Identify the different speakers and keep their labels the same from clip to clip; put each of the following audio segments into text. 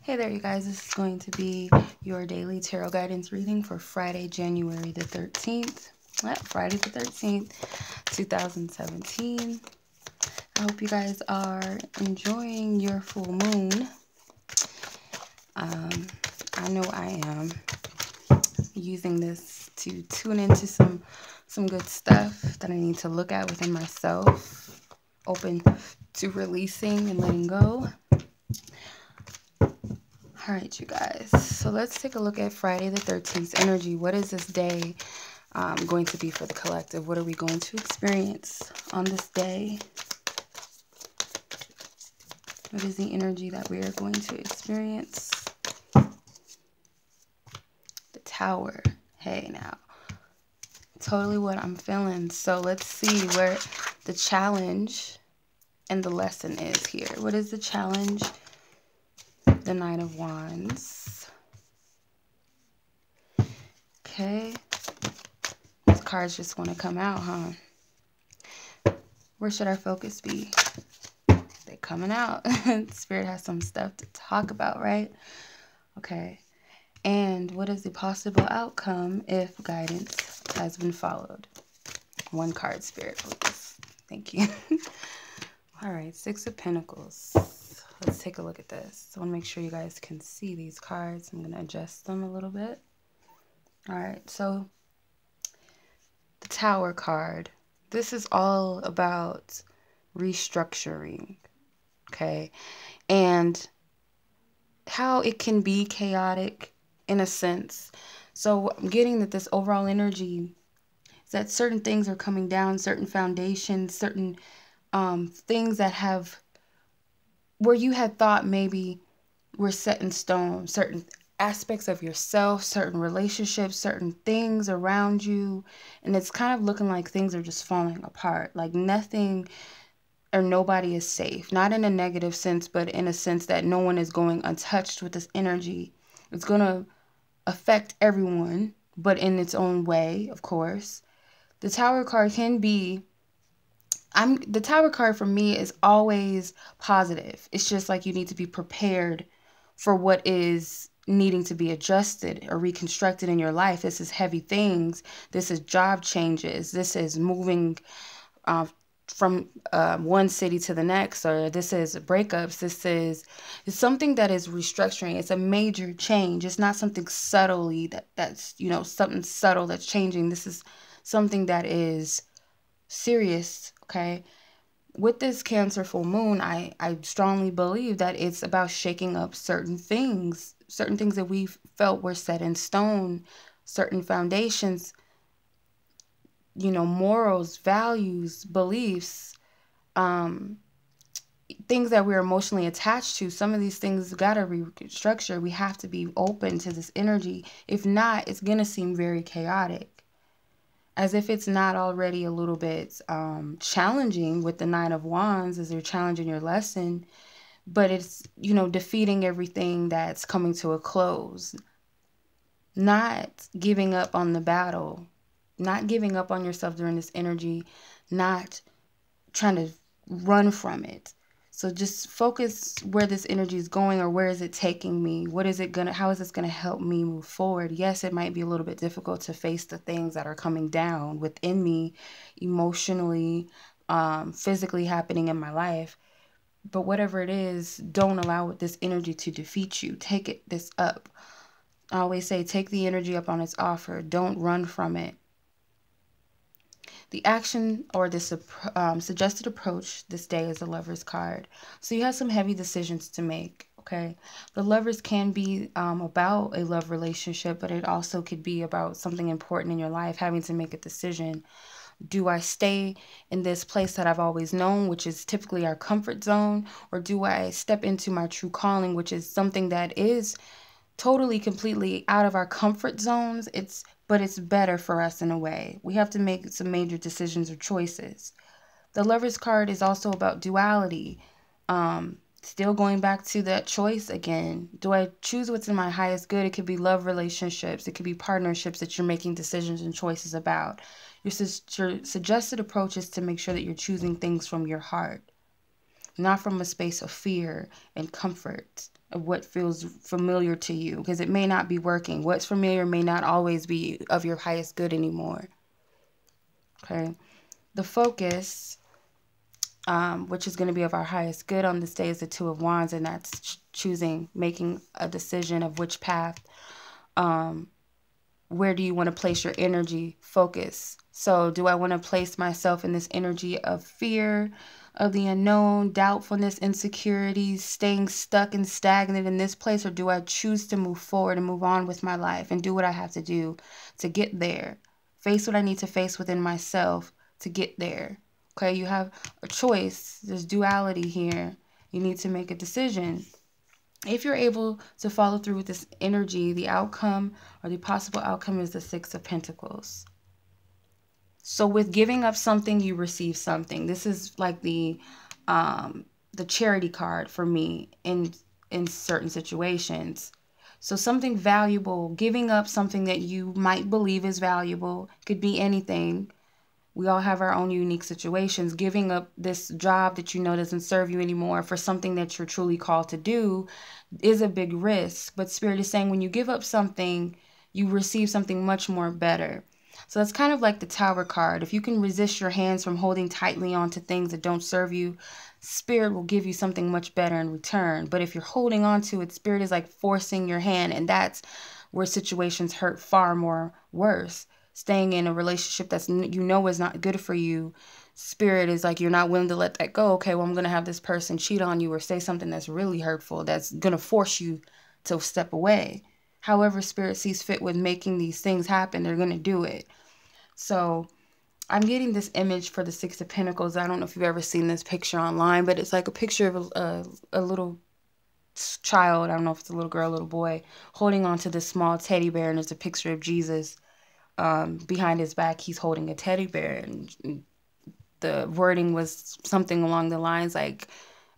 Speaker 1: Hey there, you guys. This is going to be your daily tarot guidance reading for Friday, January the 13th. Friday the 13th, 2017. I hope you guys are enjoying your full moon. I know I am using this to tune into some good stuff that I need to look at within myself. Open to releasing and letting go. All right, you guys. So let's take a look at Friday the 13th energy. What is this day going to be for the collective? What are we going to experience on this day? What is the energy that we are going to experience? The Tower. Hey, now. Totally what I'm feeling. So let's see where the challenge and the lesson is here. What is the challenge? The Knight of Wands. Okay. These cards just want to come out, huh? Where should our focus be? They're coming out. Spirit has some stuff to talk about, right? Okay. And what is the possible outcome if guidance has been followed? One card, Spirit, please. Thank you. All right. Six of Pentacles. Let's take a look at this. I want to make sure you guys can see these cards. I'm going to adjust them a little bit. All right. So the Tower card. This is all about restructuring. Okay. And how it can be chaotic in a sense. So I'm getting that this overall energy is that certain things are coming down, certain foundations, certain things that have, where you had thought maybe were set in stone, certain aspects of yourself, certain relationships, certain things around you. And it's kind of looking like things are just falling apart. Like nothing or nobody is safe. Not in a negative sense, but in a sense that no one is going untouched with this energy. It's going to affect everyone, but in its own way, of course. The Tower card can be, the Tower card for me is always positive. It's just like you need to be prepared for what is needing to be adjusted or reconstructed in your life. This is heavy things. This is job changes. This is moving from one city to the next, or this is breakups. It's something that is restructuring. It's a major change. It's not something subtly that's something subtle that's changing. This is something that is serious. Okay. With this Cancer full moon, I strongly believe that it's about shaking up certain things that we felt were set in stone, certain foundations, morals, values, beliefs, things that we're emotionally attached to. Some of these things got to restructure. We have to be open to this energy. If not, it's going to seem very chaotic. As if it's not already a little bit challenging with the Knight of Wands as you're challenging your lesson, but it's, defeating everything that's coming to a close. Not giving up on the battle, not giving up on yourself during this energy, not trying to run from it. So just focus where this energy is going, or where is it taking me? How is this going to help me move forward? Yes, it might be a little bit difficult to face the things that are coming down within me, emotionally, physically happening in my life. But whatever it is, don't allow this energy to defeat you. Take this up. I always say, take the energy up on its offer. Don't run from it. The action or the suggested approach this day is the Lover's card. So you have some heavy decisions to make, okay? The Lovers can be about a love relationship, but it also could be about something important in your life, having to make a decision. Do I stay in this place that I've always known, which is typically our comfort zone, or do I step into my true calling, which is something that is totally, completely out of our comfort zones? But it's better for us in a way. We have to make some major decisions or choices. The Lover's card is also about duality. Still going back to that choice again. Do I choose what's in my highest good? It could be love relationships. It could be partnerships that you're making decisions and choices about. Your suggested approach is to make sure that you're choosing things from your heart. not from a space of fear and comfort of what feels familiar to you, because it may not be working. What's familiar may not always be of your highest good anymore. Okay. The focus, which is going to be of our highest good on this day, is the Two of Wands, and that's choosing, making a decision of which path. Where do you want to place your energy focus? So do I want to place myself in this energy of fear, of the unknown, doubtfulness, insecurities, staying stuck and stagnant in this place? Or do I choose to move forward and move on with my life and do what I have to do to get there? Face what I need to face within myself to get there. Okay, you have a choice. There's duality here. You need to make a decision. If you're able to follow through with this energy, the outcome or the possible outcome is the Six of Pentacles. So with giving up something, you receive something. This is like the charity card for me in certain situations. So something valuable, giving up something that you might believe is valuable, could be anything. We all have our own unique situations. Giving up this job that you know doesn't serve you anymore for something that you're truly called to do is a big risk. But Spirit is saying when you give up something, you receive something much more better. So that's kind of like the Tower card. If you can resist your hands from holding tightly onto things that don't serve you, Spirit will give you something much better in return. But if you're holding on to it, Spirit is like forcing your hand, and that's where situations hurt far more worse. Staying in a relationship that's is not good for you, Spirit is like, you're not willing to let that go. Okay, well, I'm going to have this person cheat on you or say something that's really hurtful, that's going to force you to step away. However Spirit sees fit with making these things happen, they're going to do it. So I'm getting this image for the Six of Pentacles. I don't know if you've ever seen this picture online, but it's like a picture of a little child. I don't know if it's a little girl, a little boy, holding on to this small teddy bear, and there's a picture of Jesus. Behind his back, he's holding a teddy bear, and the wording was something along the lines like,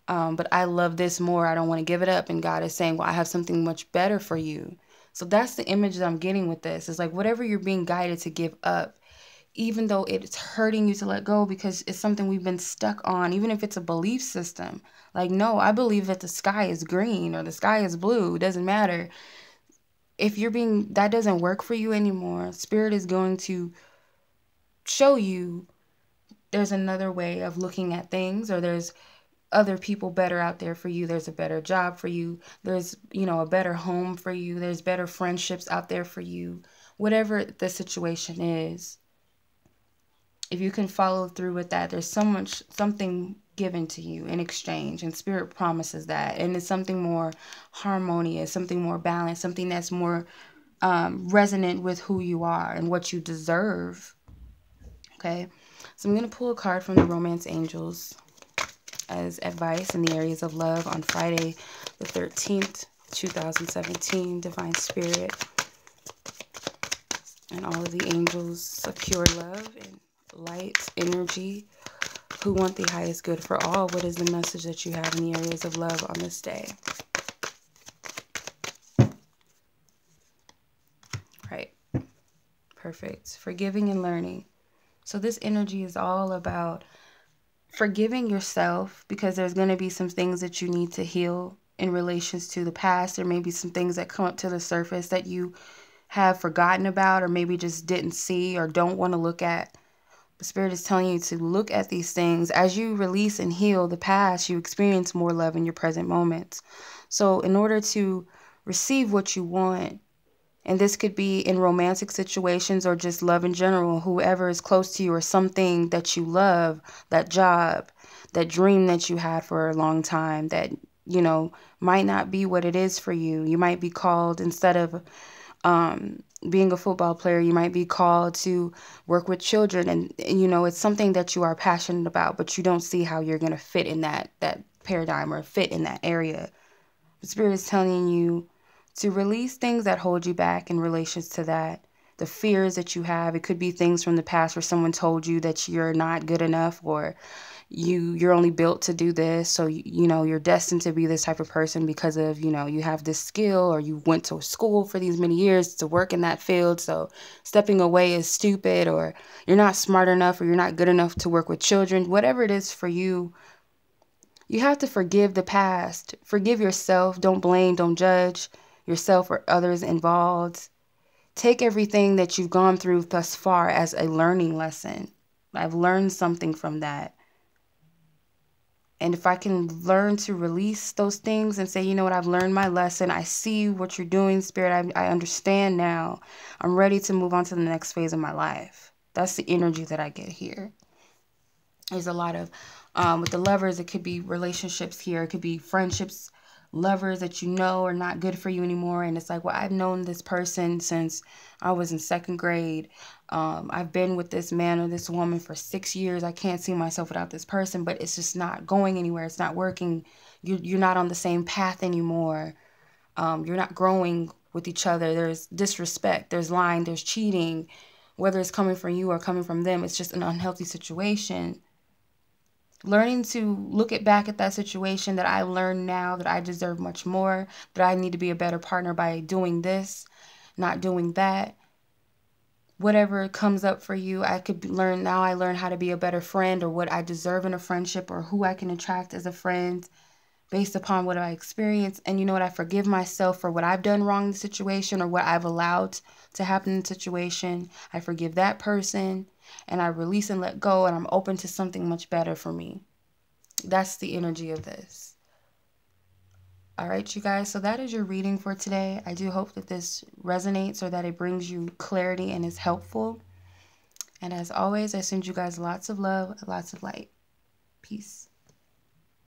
Speaker 1: but I love this more. I don't want to give it up. And God is saying, well, I have something much better for you. So that's the image that I'm getting with this. It's like whatever you're being guided to give up, even though it's hurting you to let go because it's something we've been stuck on, even if it's a belief system. Like, no, I believe that the sky is green or the sky is blue. It doesn't matter. If that doesn't work for you anymore, Spirit is going to show you there's another way of looking at things, or there's other people better out there for you. There's a better job for you. There's, a better home for you. There's better friendships out there for you. Whatever the situation is, if you can follow through with that, there's something given to you in exchange, and Spirit promises that. And it's something more harmonious, something more balanced, something that's more resonant with who you are and what you deserve. Okay, so I'm going to pull a card from the Romance Angels as advice in the areas of love on Friday the 13th, 2017. Divine Spirit and all of the angels of pure love and light energy who want the highest good for all. What is the message that you have in the areas of love on this day? Right. Perfect. Forgiving and learning. So this energy is all about forgiving yourself, because there's going to be some things that you need to heal in relations to the past. There may be some things that come up to the surface that you have forgotten about, or maybe just didn't see or don't want to look at. The Spirit is telling you to look at these things. As you release and heal the past, you experience more love in your present moments. So in order to receive what you want, and this could be in romantic situations or just love in general, whoever is close to you or something that you love, that job, that dream that you had for a long time that, might not be what it is for you. You might be called, instead of being a football player, you might be called to work with children, and it's something that you are passionate about, but you don't see how you're going to fit in that paradigm or fit in that area. The Spirit is telling you to release things that hold you back in relations to that. The fears that you have, it could be things from the past where someone told you that you're not good enough, or you're only built to do this, so you're destined to be this type of person because of you have this skill, or you went to school for these many years to work in that field, so stepping away is stupid, or you're not smart enough, or you're not good enough to work with children. Whatever it is for you, You have to forgive the past. Forgive yourself. Don't blame, don't judge yourself or others involved. Take everything that you've gone through thus far as a learning lesson. I've learned something from that. And if I can learn to release those things and say, you know what, I've learned my lesson. I see what you're doing, Spirit. I understand now. I'm ready to move on to the next phase of my life. That's the energy that I get here. There's a lot of, with the lovers, it could be relationships here. It could be friendships, lovers that you know are not good for you anymore. And it's like, well, I've known this person since I was in 2nd grade. I've been with this man or this woman for 6 years. I can't see myself without this person, but it's just not going anywhere. It's not working. You're not on the same path anymore. You're not growing with each other. There's disrespect, there's lying, there's cheating, whether it's coming from you or coming from them. It's just an unhealthy situation. Learning to look back at that situation, that I learned now that I deserve much more, that I need to be a better partner by doing this, not doing that. Whatever comes up for you, I could learn now. I learn how to be a better friend, or what I deserve in a friendship, or who I can attract as a friend based upon what I experience. And you know what? I forgive myself for what I've done wrong in the situation, or what I've allowed to happen in the situation. I forgive that person, and I release and let go, and I'm open to something much better for me. That's the energy of this. All right, you guys. So that is your reading for today. I do hope that this resonates, or that it brings you clarity and is helpful. And as always, I send you guys lots of love, lots of light. Peace.